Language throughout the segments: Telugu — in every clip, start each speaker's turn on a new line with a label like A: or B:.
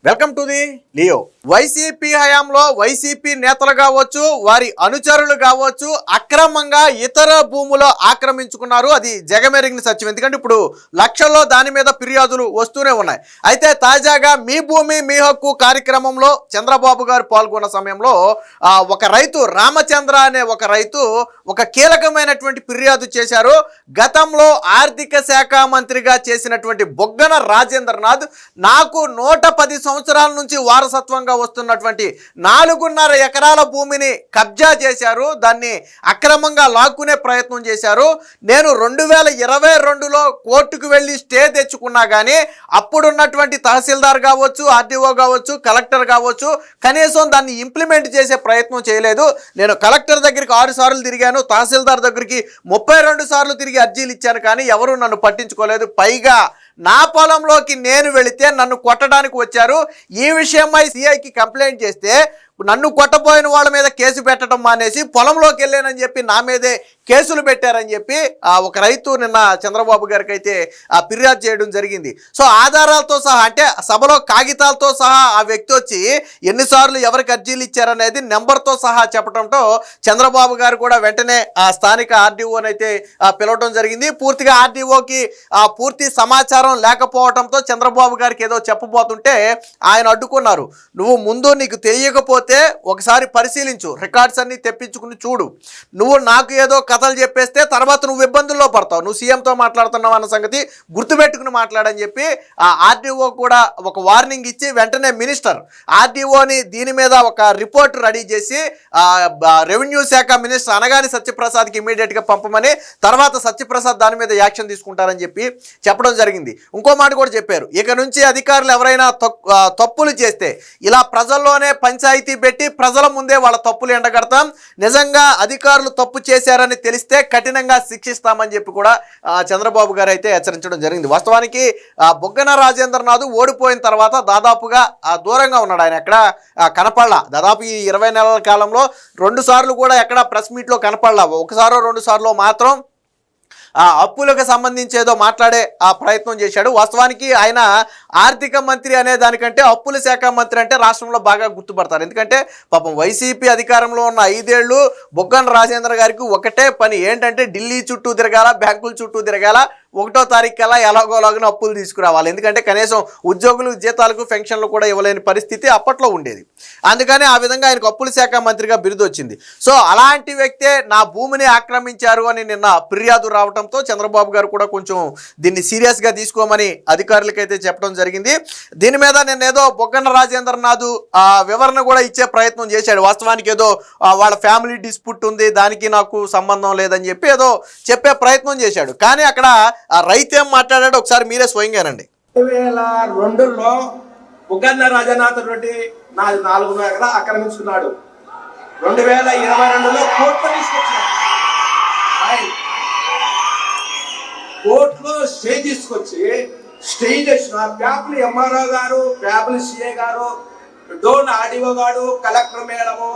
A: Welcome to the Leo. YCP హయాంలో వైసీపీ నేతలు కావచ్చు, వారి అనుచరులు కావచ్చు, అక్రమంగా ఇతర భూములు ఆక్రమించుకున్నారు. అది జగమెరిగిన సత్యం. ఎందుకంటే ఇప్పుడు లక్షల్లో దాని మీద ఫిర్యాదులు వస్తూనే ఉన్నాయి. అయితే తాజాగా మీ భూమి మీ హక్కు కార్యక్రమంలో చంద్రబాబు గారు పాల్గొన్న సమయంలో ఒక రైతు రామచంద్ర అనే ఒక రైతు ఒక కీలకమైనటువంటి ఫిర్యాదు చేశారు. గతంలో ఆర్థిక శాఖ మంత్రిగా చేసినటువంటి బొగ్గన రాజేంద్రనాథ్ నాకు 110 సంవత్సరాల నుంచి వారసత్వంగా వస్తున్నటువంటి 4.5 ఎకరాల భూమిని కబ్జా చేశారు. దాన్ని అక్రమంగా లాక్కునే ప్రయత్నం చేశారు. నేను 2022లో కోర్టుకు వెళ్ళి స్టే తెచ్చుకున్నా కానీ అప్పుడున్నటువంటి తహసీల్దార్ కావచ్చు, ఆర్డీఓ కావచ్చు, కలెక్టర్ కావచ్చు కనీసం దాన్ని ఇంప్లిమెంట్ చేసే ప్రయత్నం చేయలేదు. నేను కలెక్టర్ దగ్గరికి 6 సార్లు తిరిగాను, తహసీల్దార్ దగ్గరికి 32 సార్లు తిరిగి అర్జీలు ఇచ్చాను, కానీ ఎవరు నన్ను పట్టించుకోలేదు. పైగా నా పొలంలోకి నేను వెళితే నన్ను కొట్టడానికి వచ్చారు. ఈ విషయమై సిఐకి కంప్లైంట్ చేస్తే నన్ను కొట్టబోయిన వాళ్ళ మీద కేసు పెట్టడం మానేసి పొలంలోకి వెళ్ళానని చెప్పి నా మీదే కేసులు పెట్టారని చెప్పి ఒక రైతు నిన్న చంద్రబాబు గారికి అయితే ఫిర్యాదు చేయడం జరిగింది. సో ఆధారాలతో సహా, అంటే సభలో కాగితాలతో సహా ఆ వ్యక్తి వచ్చి ఎన్నిసార్లు ఎవరికి అర్జీలు ఇచ్చారనేది నెంబర్తో సహా చెప్పడంతో చంద్రబాబు గారు కూడా వెంటనే ఆ స్థానిక ఆర్డీఓని అయితే పిలవడం జరిగింది. పూర్తిగా ఆర్డీఓకి పూర్తి సమాచారం లేకపోవడంతో చంద్రబాబు గారికి ఏదో చెప్పబోతుంటే ఆయన అడ్డుకున్నారు. నువ్వు ముందు నీకు తెలియకపోతే ఒకసారి పరిశీలించు, రికార్డ్స్ అన్ని తెప్పించుకుని చూడు. నువ్వు నాకు ఏదో కథలు చెప్పేస్తే తర్వాత నువ్వు ఇబ్బందుల్లో పడతావు. నువ్వు సీఎంతో మాట్లాడుతున్నావు అన్న సంగతి గుర్తుపెట్టుకుని మాట్లాడని చెప్పి ఆ ఆర్డీఓ కూడా ఒక వార్నింగ్ ఇచ్చి వెంటనే మినిస్టర్ ఆర్డీఓని దీని మీద ఒక రిపోర్ట్ రెడీ చేసి రెవెన్యూ శాఖ మినిస్టర్ అనగాని సత్యప్రసాద్కి ఇమీడియట్గా పంపమని, తర్వాత సత్యప్రసాద్ దాని మీద యాక్షన్ తీసుకుంటారని చెప్పి చెప్పడం జరిగింది. ఇంకో మాట కూడా చెప్పారు, ఇక నుంచి అధికారులు ఎవరైనా తప్పులు చేస్తే ఇలా ప్రజల్లోనే పంచాయతీ పెట్టి ప్రజల ముందే వాళ్ళ తప్పులు ఎండగడతాం, నిజంగా అధికారులు తప్పు చేశారని తెలిస్తే కఠినంగా శిక్షిస్తామని చెప్పి కూడా చంద్రబాబు గారు అయితే హెచ్చరించడం జరిగింది. వాస్తవానికి బొగ్గన రాజేంద్రనాథ్ ఓడిపోయిన తర్వాత దాదాపుగా దూరంగా ఉన్నాడు. ఆయన ఎక్కడ కనపడలా. దాదాపు ఈ 20 నెలల కాలంలో 2 సార్లు కూడా ఎక్కడ ప్రెస్ మీట్లో కనపడలా. ఒకసారో 2 సార్లు మాత్రం అప్పులకు సంబంధించి ఏదో మాట్లాడే ప్రయత్నం చేశాడు. వాస్తవానికి ఆయన ఆర్థిక మంత్రి అనే దానికంటే అప్పుల శాఖ మంత్రి అంటే రాష్ట్రంలో బాగా గుర్తుపడతారు. ఎందుకంటే పాపం వైసీపీ అధికారంలో ఉన్న 5 ఏళ్ళు బొగ్గన రాజేంద్ర గారికి ఒకటే పని ఏంటంటే ఢిల్లీ చుట్టూ తిరగాల, బ్యాంకుల చుట్టూ తిరగాల, 1వ తారీఖు కల్లా ఎలాగోలాగిన అప్పులు తీసుకురావాలి. ఎందుకంటే కనీసం ఉద్యోగులు జీతాలకు పెన్షన్లు కూడా ఇవ్వలేని పరిస్థితి అప్పట్లో ఉండేది. అందుకని ఆ విధంగా ఆయనకు అప్పుల శాఖ మంత్రిగా బిరుదు వచ్చింది. సో అలాంటి వ్యక్తే నా భూమిని ఆక్రమించారు అని నిన్న ఫిర్యాదు రావడంతో చంద్రబాబు గారు కూడా కొంచెం దీన్ని సీరియస్గా తీసుకోమని అధికారులకైతే చెప్పడం జరిగింది. దీని మీద నిన్నేదో బొగ్గన రాజేంద్రనాథ్ వివరణ కూడా ఇచ్చే ప్రయత్నం చేశాడు. వాస్తవానికి ఏదో వాళ్ళ ఫ్యామిలీ డిస్ప్యూట్ ఉంది, దానికి నాకు సంబంధం లేదని చెప్పి ఏదో చెప్పే ప్రయత్నం చేశాడు. కానీ అక్కడ రైతు ఏం మాట్లాడాడు ఒకసారి మీరే స్వయంగానండి.
B: 2002లో బొగ్గన రాజేంద్రనాథ్ రెడ్డి 4.5 ఎకరాలు ఆక్రమించుకున్నాడు. 2022లో కోర్టులో తీసుకొచ్చాడు. కోర్టులో స్టే తీసుకొచ్చి స్టే చేసిన ప్యాపుల్ ఎంఆర్ఓ గారు, ప్యాపుల్ సిఏ గారు, డోన్ ఆర్డీఓ గారు, కలెక్టర్ మేడము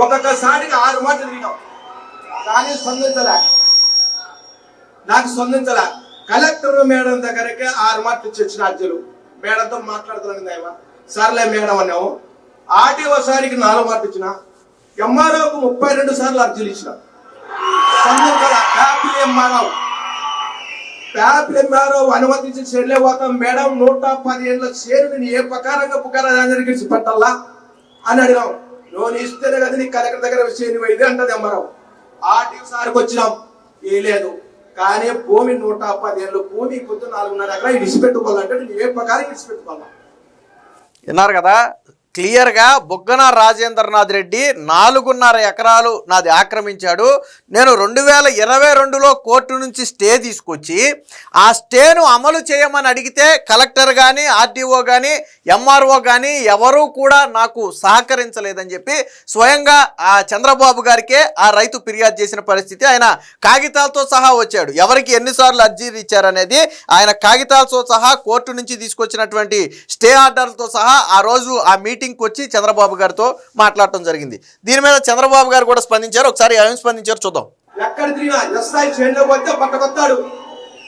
B: ఒక్కొక్కసారికి 6 మాటలు విన్నాం, కానీ నాకు స్పందించలే. కలెక్టర్ మేడం దగ్గరకే 6 మాటలు ఇచ్చిన అర్జీలు. మేడంతో మాట్లాడుతున్నాను, సర్లే మేడం అన్నాము. ఆర్టీఓ సారికి 4 మాటలు ఇచ్చిన, ఎంఆర్ఓకు 32 సార్లు అర్జీలు ఇచ్చిన, స్పందించాల. ప్యాపిల్ ఎంఆర్ఓ అనుమతించి చెల్లె పోతాం మేడం, 110 ఏళ్ళ షేరు నేను ఏ ప్రకారంగా పుకారాజరికి పెట్టాలా అని అడిగాం. లోన్ ఇస్తేనే కదా నీ కలెక్టర్ దగ్గర విషయం ఇది అంటది ఎంఆర్ఓ. ఆర్టీఓ సార్కి వచ్చినాం, ఏ లేదు. కానీ భూమి 110 ఏళ్ళు భూమి పొద్దు 4.5 ఎకరాలు ఇడిచిపెట్టుకోవాలంటే నేను ఏ ప్రకారం ఇడిచిపెట్టుకోవాలా?
A: విన్నారు కదా, క్లియర్గా బొగ్గన రాజేంద్రనాథ్ రెడ్డి 4.5 ఎకరాలు నాది ఆక్రమించాడు. నేను 2022లో కోర్టు నుంచి స్టే తీసుకొచ్చి ఆ స్టేను అమలు చేయమని అడిగితే కలెక్టర్ కానీ, ఆర్డీఓ కానీ, ఎంఆర్ఓ కానీ ఎవరూ కూడా నాకు సహకరించలేదని చెప్పి స్వయంగా ఆ చంద్రబాబు గారికే ఆ రైతు ఫిర్యాదు చేసిన పరిస్థితి. ఆయన కాగితాలతో సహా వచ్చాడు. ఎవరికి ఎన్నిసార్లు అర్జీలు ఇచ్చారనేది ఆయన కాగితాలతో సహా కోర్టు నుంచి తీసుకొచ్చినటువంటి స్టే ఆర్డర్లతో సహా ఆ రోజు ఆ మీటింగ్ వచ్చి చంద్రబాబు గారితో మాట్లాడటం జరిగింది. దీని మీద చంద్రబాబు గారు కూడా స్పందించారు. ఒకసారి ఏం స్పందించారు చూద్దాం.
B: ఎక్కడ తిరిగినా ఎస్ఐ చేనులో పోతే పట్టకొస్తాడు,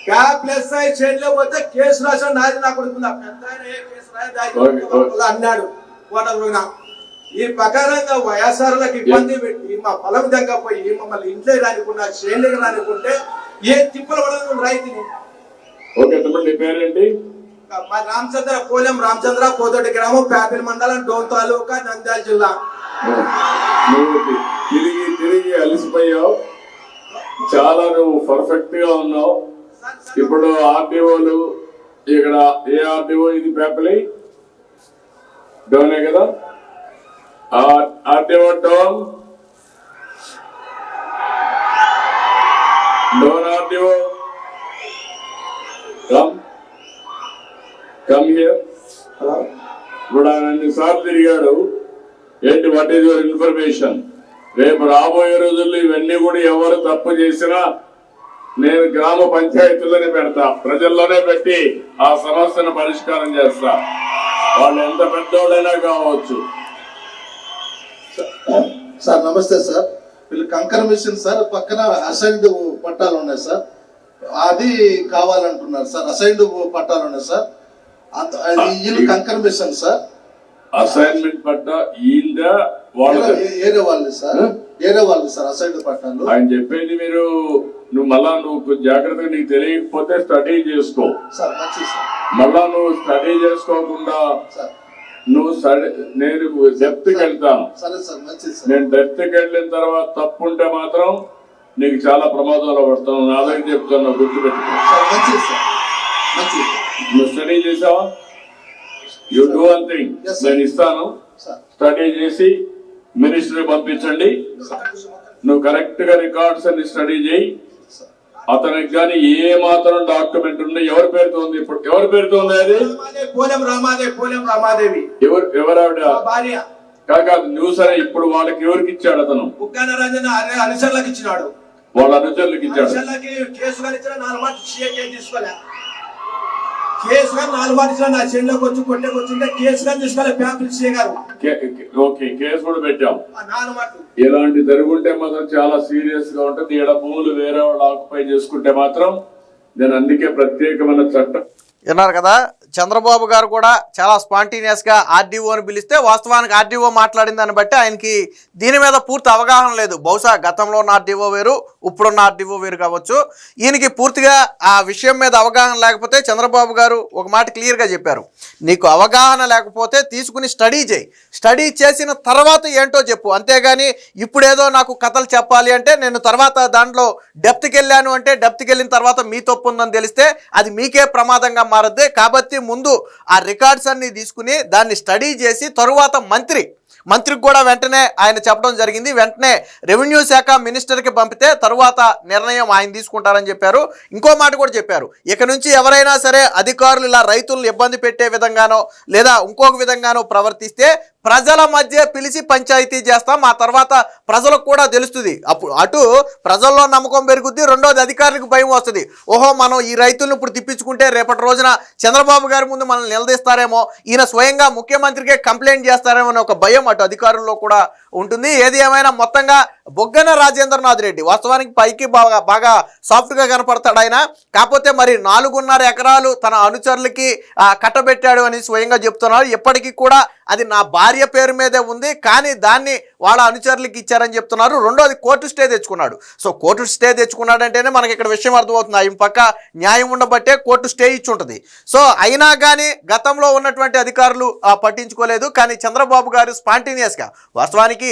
B: ప్లస్ అయి చేయలే పోతే కేసు రాసిన నాది నా కొడుకుందా పెద్ద ఆయన ఏ కేసు రాయదా అన్నాడు ఓటర్లుగా. ఈ ప్రకారంగా వైఎస్ఆర్లకు ఇబ్బంది పెట్టి మా పొలం దగ్గర పోయి మమ్మల్ని ఇంట్లో రానికుండా చేయలేక రానికుంటే ఏ తిప్పలు పడదు రైతుని.
C: ఓకే తమ్ముడు, నీ పేరేంటి?
B: మా రామచంద్ర పోలెం రామచంద్ర కోదొడ్డి గ్రామం పేపల్ మండలం డోన్ తాలూకా నంద్యాల జిల్లా.
C: నువ్వు తిరిగి తిరిగి అలసిపోయావు, చాలా నువ్వు పర్ఫెక్ట్ గా ఉన్నావు. ఇప్పుడు ఆర్డీఓలు ఇక్కడ ఏ ఆర్డీఓ ఇది పేపలి డోనే కదా, ఆర్డీఓ డోన్ ఆర్డీఓ కమ్ హియర్. ఇప్పుడు ఆయన అన్నిసార్లు తిరిగాడు. ఏంటి, వాట్ ఈజ్ యువర్ ఇన్ఫర్మేషన్? రేపు రాబోయే రోజుల్లో ఇవన్నీ కూడా ఎవరు తప్పు చేసినా నేను గ్రామ పంచాయతీలోనే పెడతా, ప్రజల్లోనే పెట్టి ఆ సమస్యను పరిష్కారం చేస్తా, వాళ్ళు ఎంత పెద్దోళ్ళైనా కావచ్చు.
D: సార్ నమస్తే సార్. వీళ్ళు కంకర్ మిషన్ సార్, పక్కన అసైన్డ్ పట్టాలు ఉన్నాయి సార్, అది కావాలంటున్నారు సార్. అసైన్డ్ పట్టాలు ఉన్నాయి సార్, వీళ్ళు కంకర్ మిషన్ సార్.
C: అసైన్మెంట్ పట్టా ఈందా వాళ్ళ
D: ఏరే వాళ్ళు సార్, ఏరే వాళ్ళు సార్ అసైన్డ్ పట్టాలు.
C: ఆయన చెప్పేది నువ్వు మళ్ళా నువ్వు జాగ్రత్తగా నీకు తెలియకపోతే స్టడీ చేసుకో
D: సార్. మంచిది సార్.
C: మళ్ళా నువ్వు స్టడీ చేసుకోకుండా
D: సార్
C: నువ్వు నేను డెప్త్కి వెళ్తాను.
D: సరే సార్, మంచిది సార్.
C: నేను డెప్త్కి వెళ్ళిన తర్వాత తప్పుంటే మాత్రం నీకు చాలా ప్రమాదాలు పడతాను. నా దగ్గర చెప్తాను, గుర్తుపెట్టుకో.
D: సార్ మంచిది సార్, మంచిది.
C: నువ్వు స్టడీ చేసావా? యూ డూ వన్ థింగ్, నేను ఇస్తాను, స్టడీ చేసి మినిస్టర్ పంపించండి. నువ్వు కరెక్ట్ గా రికార్డ్స్ అన్ని స్టడీ చేయి. అతనికి కానీ ఏ మాత్రం డాక్యుమెంట్ ఉంది, ఎవరి పేరుతో ఉంది? ఇప్పుడు ఎవరి పేరుతో ఉంది అది?
B: పోలెం రామాదేవి
C: ఎవరు ఆవిడ
B: భార్య
C: కాదు. నువ్వు సరే, ఇప్పుడు వాళ్ళకి ఎవరికి ఇచ్చాడు? అతను
B: బుగ్గాన రంజన్ అనుచరులకు ఇచ్చినాడు.
C: వాళ్ళ అనుచరులకు ఇచ్చాడు.
B: కేసు కానీ ఇచ్చిన 4 మాట తీసుకోలే. కేసు కానీ 4 మాట ఇచ్చిన నా చెల్లికి వచ్చి కొట్టేకి వచ్చింటే కేసు కానీ తీసుకోలే. పేపర్ చేయగారు.
C: ఓకే, కేసు కూడా పెట్టాం.
B: 4 మాటలు
C: ఇలాంటి జరుగుంటే మాత్రం చాలా సీరియస్ గా ఉంటుంది. ఈడ భూములు వేరే వాళ్ళు ఆక్యుపై చేసుకుంటే మాత్రం నేను అందుకే ప్రత్యేకమైన చట్టం.
A: విన్నారు కదా, చంద్రబాబు గారు కూడా చాలా స్పాంటేనియస్గా ఆర్డీఓని పిలిస్తే వాస్తవానికి ఆర్డీఓ మాట్లాడిన దాన్ని బట్టి ఆయనకి దీని మీద పూర్తి అవగాహన లేదు. బహుశా గతంలో ఉన్న ఆర్డీఓ వేరు, ఇప్పుడున్న ఆర్డీఓ వేరు కావచ్చు. ఈయనకి పూర్తిగా ఆ విషయం మీద అవగాహన లేకపోతే చంద్రబాబు గారు ఒక మాట క్లియర్గా చెప్పారు, నీకు అవగాహన లేకపోతే తీసుకుని స్టడీ చేయి, స్టడీ చేసిన తర్వాత ఏంటో చెప్పు, అంతేగాని ఇప్పుడేదో నాకు కథలు చెప్పాలి అంటే నేను తర్వాత దాంట్లో డెప్త్కి వెళ్ళాను అంటే డెప్త్కి వెళ్ళిన తర్వాత మీ తప్పు ఉందని తెలిస్తే అది మీకే ప్రమాదంగా మారద్ది. కాబట్టి ముందు ఆ రికార్డ్స్ అన్ని తీసుకుని దాన్ని స్టడీ చేసి తరువాత మంత్రికి కూడా వెంటనే ఆయన చెప్పడం జరిగింది. వెంటనే రెవెన్యూ శాఖ మినిస్టర్కి పంపితే తరువాత నిర్ణయం ఆయన తీసుకుంటారని చెప్పారు. ఇంకో మాట కూడా చెప్పారు, ఇక నుంచి ఎవరైనా సరే అధికారులు ఇలా రైతులను ఇబ్బంది పెట్టే విధంగానో లేదా ఇంకొక విధంగానో ప్రవర్తిస్తే ప్రజల మధ్య పిలిచి పంచాయతీ చేస్తాం, ఆ తర్వాత ప్రజలకు కూడా తెలుస్తుంది. అప్పుడు అటు ప్రజల్లో నమ్మకం పెరుగుద్ది, రెండోది అధికారులకు భయం వస్తుంది. ఓహో, మనం ఈ రైతులను ఇప్పుడు తిప్పించుకుంటే రేపటి రోజున చంద్రబాబు గారి ముందు మనల్ని నిలదీస్తారేమో, ఈయన స్వయంగా ముఖ్యమంత్రికే కంప్లైంట్ చేస్తారేమో అనే ఒక భయం అటు అధికారుల్లో కూడా ఉంటుంది. ఏది ఏమైనా మొత్తంగా బొగ్గన రాజేంద్రనాథ్ రెడ్డి వాస్తవానికి పైకి బాగా సాఫ్ట్గా కనపడతాడు ఆయన. కాకపోతే మరి 4.5 ఎకరాలు తన అనుచరులకి కట్టబెట్టాడు అని స్వయంగా చెప్తున్నారు. ఇప్పటికీ కూడా అది నా భార్య పేరు మీదే ఉంది, కానీ దాన్ని వాళ్ళ అనుచరులకి ఇచ్చారని చెప్తున్నారు. రెండోది కోర్టు స్టే తెచ్చుకున్నాడు. సో కోర్టు స్టే తెచ్చుకున్నాడంటేనే మనకి ఇక్కడ విషయం అర్థమవుతుంది. ఆయన పక్క న్యాయం ఉండబట్టే కోర్టు స్టే ఇచ్చి ఉంటుంది. సో అయినా కానీ గతంలో ఉన్నటువంటి అధికారులు పట్టించుకోలేదు. కానీ చంద్రబాబు గారు స్పాంటేనియస్గా వాస్తవానికి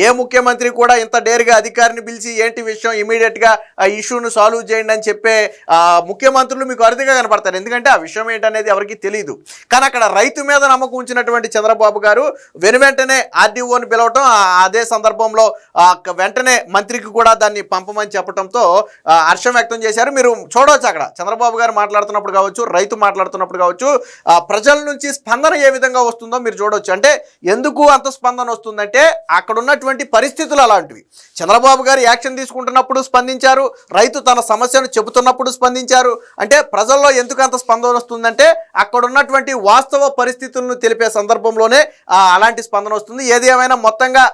A: ఏ ముఖ్యమంత్రి కూడా ఇంత డేర్గా అధికారిని పిలిచి ఏంటి విషయం ఇమీడియట్గా ఆ ఇష్యూను సాల్వ్ చేయండి అని చెప్పే ముఖ్యమంత్రులు మీకు అరుదుగా కనపడతారు. ఎందుకంటే ఆ విషయం ఏంటనేది ఎవరికి తెలియదు. కానీ అక్కడ రైతు మీద నమ్మకం ఉంచినటువంటి చంద్రబాబు గారు వెంటనే ఆర్డీఓని పిలవటం, అదే సందర్భంలో వెంటనే మంత్రికి కూడా దాన్ని పంపమని చెప్పడంతో హర్షం వ్యక్తం చేశారు. మీరు చూడవచ్చు అక్కడ చంద్రబాబు గారు మాట్లాడుతున్నప్పుడు కావచ్చు, రైతు మాట్లాడుతున్నప్పుడు కావచ్చు, ప్రజల నుంచి స్పందన ఏ విధంగా వస్తుందో మీరు చూడవచ్చు. అంటే ఎందుకు అంత స్పందన వస్తుందంటే అక్కడ ఉన్నటువంటి పరిస్థితులు అలాంటివి. చంద్రబాబు గారు యాక్షన్ తీసుకుంటున్నప్పుడు స్పందించారు, రైతు తన సమస్యను చెబుతున్నప్పుడు స్పందించారు. అంటే ప్రజల్లో ఎందుకు అంత స్పందన వస్తుందంటే అక్కడ ఉన్నటువంటి వాస్తవ పరిస్థితులను తెలిపే సందర్భంలోనే అలాంటి స్పందన వస్తుంది. ఏది ఏమైనా మొత్తంగా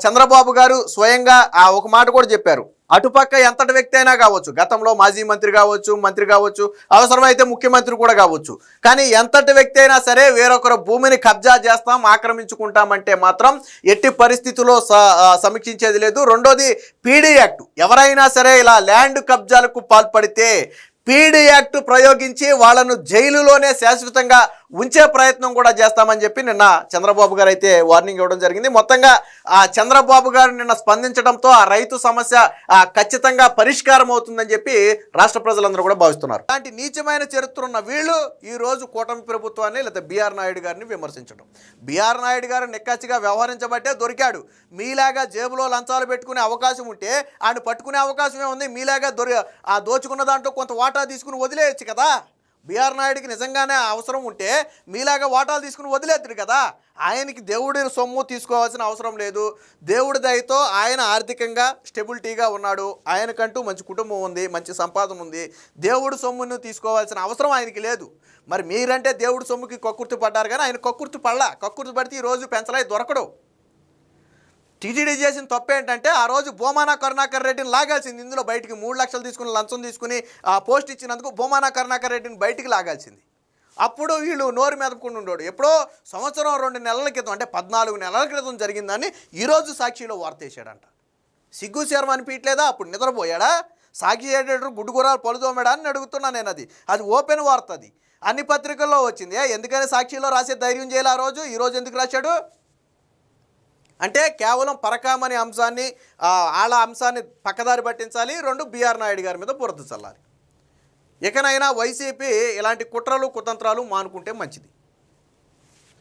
A: చంద్రబాబు గారు స్వయంగా ఒక మాట కూడా చెప్పారు, అటుపక్క ఎంతటి వ్యక్తి అయినా కావచ్చు, గతంలో మాజీ మంత్రి కావచ్చు, అవసరమైతే ముఖ్యమంత్రి కూడా కావచ్చు. కానీ ఎంతటి వ్యక్తి అయినా సరే వేరొకరు భూమిని కబ్జా చేస్తాం, ఆక్రమించుకుంటామంటే మాత్రం ఎట్టి పరిస్థితుల్లో సమీక్షించేది లేదు. రెండోది పీడీ యాక్ట్. ఎవరైనా సరే ఇలా ల్యాండ్ కబ్జాలకు పాల్పడితే పీడీ యాక్ట్ ప్రయోగించి వాళ్ళను జైలులోనే శాశ్వతంగా ఉంచే ప్రయత్నం కూడా చేస్తామని చెప్పి నిన్న చంద్రబాబు గారు అయితే వార్నింగ్ ఇవ్వడం జరిగింది. మొత్తంగా ఆ చంద్రబాబు గారు నిన్న స్పందించడంతో ఆ రైతు సమస్య ఖచ్చితంగా పరిష్కారం అవుతుందని చెప్పి రాష్ట్ర ప్రజలందరూ కూడా భావిస్తున్నారు. అలాంటి నీచమైన చరిత్ర ఉన్న వీళ్ళు ఈ రోజు కూటమి ప్రభుత్వాన్ని లేదా బిఆర్ నాయుడు గారిని విమర్శించడం. బిఆర్ నాయుడు గారు నిక్కచ్చిగా వ్యవహరించబట్టే దొరికాడు. మీలాగా జేబులో లంచాలు పెట్టుకునే అవకాశం ఉంటే ఆయన పట్టుకునే అవకాశమే ఉంది. మీలాగా దోచుకున్న దాంట్లో కొంత వాటా తీసుకుని వదిలేయచ్చు కదా. బిఆర్ నాయుడికి నిజంగానే అవసరం ఉంటే మీలాగా వాటాలు తీసుకుని వదిలేద్దురు కదా. ఆయనకి దేవుడి సొమ్ము తీసుకోవాల్సిన అవసరం లేదు. దేవుడి దయతో ఆయన ఆర్థికంగా స్టెబిలిటీగా ఉన్నాడు. ఆయనకంటూ మంచి కుటుంబం ఉంది, మంచి సంపాదన ఉంది. దేవుడి సొమ్మును తీసుకోవాల్సిన అవసరం ఆయనకి లేదు. మరి మీరంటే దేవుడి సొమ్ముకి కక్కుర్తి పడ్డారు, కానీ ఆయన కక్కుర్తి పడితే ఈరోజు పెంచలై దొరకడు. టీటీడీ చేసిన తప్పు ఏంటంటే ఆ రోజు భూమాన కరుణాకర్ రెడ్డిని లాగాల్సింది. ఇందులో బయటికి 3 లక్షలు తీసుకుని లంచం తీసుకుని పోస్ట్ ఇచ్చినందుకు భూమాన కరుణాకర్ రెడ్డిని బయటికి లాగాల్సింది. అప్పుడు వీళ్ళు నోరు మెదపకుండా ఉండోడు. ఎప్పుడో సంవత్సరం 2 నెలల క్రితం, అంటే 14 నెలల క్రితం జరిగిందని ఈరోజు సాక్షిలో వార్త వేసాడంట. సిగ్గు శర్మ అనిపించలేదా? అప్పుడు నిద్రపోయాడా? సాక్షి ఎడిటర్ గుడ్డుగురాలు పలుదోమాడా అని అడుగుతున్నా నేను. అది ఓపెన్ వార్త, అది అన్ని పత్రికల్లో వచ్చింది. ఎందుకని సాక్షిలో రాసే ధైర్యం చేయాలి ఆ రోజు? ఈరోజు ఎందుకు రాశాడు అంటే కేవలం పరకామణి అంశాన్ని, వాళ్ళ అంశాన్ని పక్కదారి పట్టించాలి. 2 బిఆర్ నాయుడు గారి మీద బురద చల్లాలి. ఇకనైనా వైసీపీ ఇలాంటి కుట్రలు కుతంత్రాలు మానుకుంటే మంచిది.